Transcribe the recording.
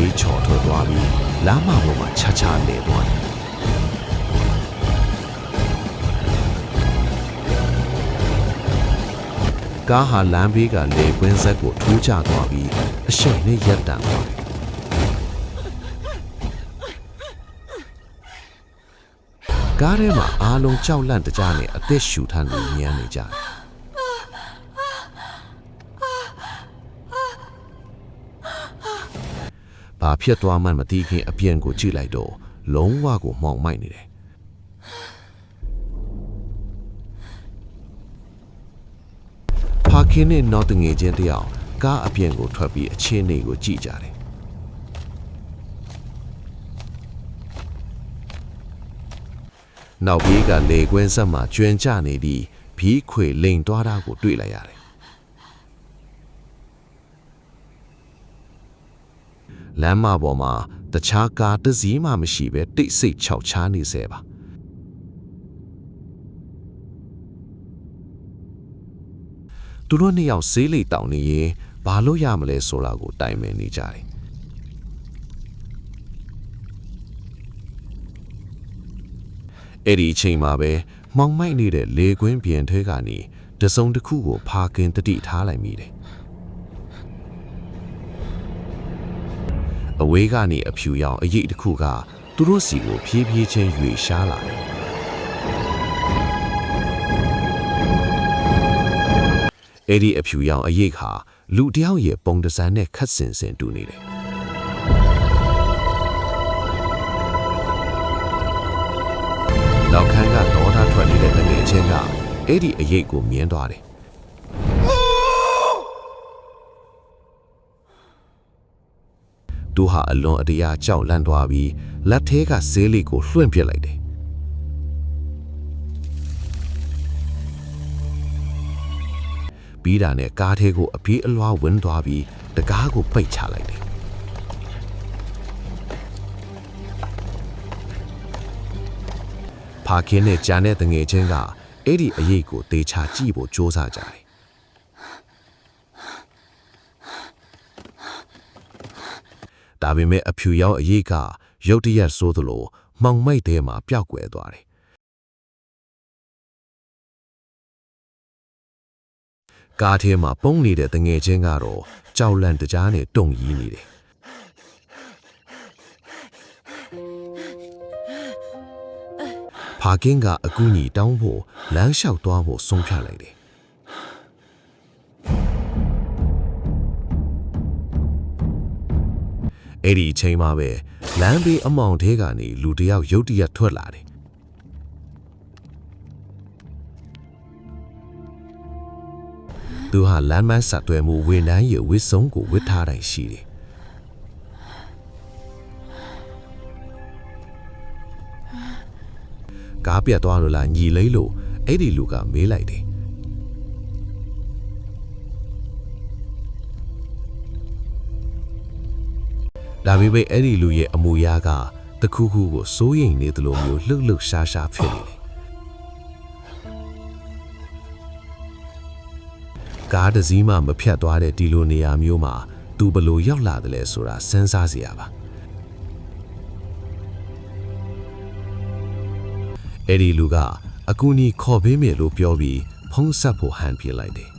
ဘေးချော်ထွက်သွားပြီးလမ်းမပေါ်မှာချာချာလဲသွားတယ်ကားဟာလမ်းဘေးကလေကွင်းဆက်ကိုထိုးကျသွားပြီးအရှိန်နဲ့ရပ်တန့်သွားတယ်ကားထဲမှာအားလုံးကြောက်လန့်တကြားနဲ့အသက်ရှူထမ်းနေမြန်းနေကြတယ်ဘာဖြစ်သွားမှန်းမသိခင်အပြင်ကိုကြည့်လိုက်တော့လုံးဝကိုမှောင်မိုက်နေတယ်ဖာခင်းနဲ့နောက်တငယ်ချင်းတယောက်ကားအပြင်ကိုထွက်ပြီးအခြေအနေကိုကြည့်ကြတယ်နောက်ဘေးကလေကွင်းဆက်မှာကျွင်ကျနေပြီးဘီးခွေလိန်သွားတာကိုတွေ့လိုက်ရတယ်လမ်းမပေါ်မှာတခြားကားတစ်စီးမှမရှိပဲတိတ်ဆိတ်ခြောက်ခြားနေစေပါသူတို့နှစ်ယောက်ဆေးလိပ်တောင်နေရင်ဘာလို့ရမလဲဆိုတာကိုတိုင်ပင်နေကြတယ်အဲ့ဒီအချိန်မှာပဲမှောင်မိုက်နေတဲ့လေကွင်းပြင်ထဲကနေတစုံတစ်ခုကိုဖာကင်တတိထားလိုက်မိတယ်အဝေးကနေအဖြူရောင်အရိပ်တစ်ခုကသူတို့စီကိုဖြည်းဖြည်းချင်းရွေရှားလာတယ်အဲ့ဒီအဖြူရောင်အရိပ်ဟာလူတယောက်ရဲ့ပုံတစံနဲ့ခတ်ဆင်ဆင်တူနေတယ်နောက်ခန်းကဒေါသထွက်နေတဲ့တငယ်ချင်းကအဲ့ဒီအရိပ်ကိုမြင်သွားတယ်သူဟာအလွန်အတရာကြောက်လန့်သွားပြီးလက်ထဲကဆေးလိပ်ကိုလွှင့်ပစ်လိုက်တယ်ပြီးတာနဲ့ကားထဲကိုအပြေးအလွှားဝင်သွားပြီးတကားကိုပိတ်ချလိုက်တယ်ဖာခင်းနဲ့ဂျန်တဲ့တငယ်ချင်းကအဲ့ဒီအရိပ်ကိုတေချာကြည့်ဖို့ကြိုးစားကြတယ်ဒါပေမဲ့အဖြူရောင်အရိပ်ကရုတ်တရက်ဆိုးသလိုမှောင်မိုက်ထဲမှာပျောက်ကွယ်သွားတယ်ကားထဲမှာပုံနေတဲ့တငယ်ချင်းကတော့ကြောက်လန့်တကြားနဲ့တုန်ရီးနေတယ်ဖာကင်းကအကူအညီတောင်းဖို့လမ်းလျှောက်သွားဖို့ဆုံးဖြတ်လိုက်တယ်အဲ့ဒီအချိန်မှာပဲလမ်းဘေးအမောင်ထဲကနေလူတယောက်ရုတ်တရက်ထွက်လာတယ်သူဟာလမ်းမဆက်သွဲမှုဝန်ထမ်းရဲ့ဝစ်စုံကိုဝစ်ထားတိုင်းရှိတယ်ကားပြတ်သွားလို့လားညီလေးလို့အဲ့ဒီလူကမေးလိုက်တယ်ဒါပေမဲ့အဲ့ဒီလူရဲ့အမူအရာကတခုခုကိုစိုးရိမ်နေသလိုမျိုးလှုပ်လှုပ်ရှားရှားဖြစ်နေတယ်ကားတစ်စီးမှမဖြတ်သွားတဲ့ဒီလိုနေရာမျိုးမှာသူဘလို့ရောက်လာတယ်လဲဆိုတာစဉ်းစားစရာပါအဲ့ဒီလူကအကူအညီခေါ်ပေးမယ်လို့ပြောပြီးဖုံးဆက်ဖို့ဟန်ပြလိုက်တယ်